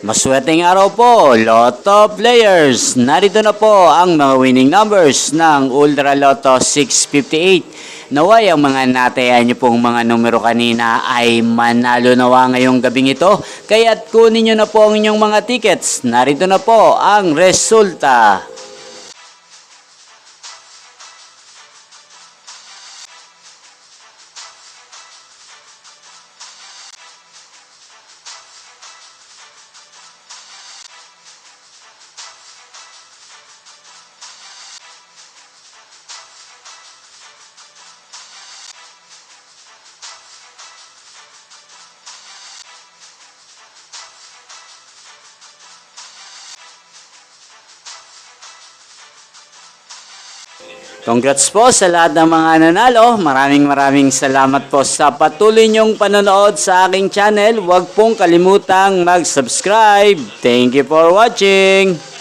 Maswerteng araw po, Lotto players! Narito na po ang mga winning numbers ng Ultra Lotto 658. Naway ang mga natayan niyo pong mga numero kanina ay manalo nawa ngayong gabing ito. Kaya't kunin niyo na po ang inyong mga tickets. Narito na po ang resulta. Congrats po sa lahat ng mga nanalo. Maraming salamat po sa patuloy niyong panonood sa aking channel. Huwag pong kalimutang mag-subscribe. Thank you for watching.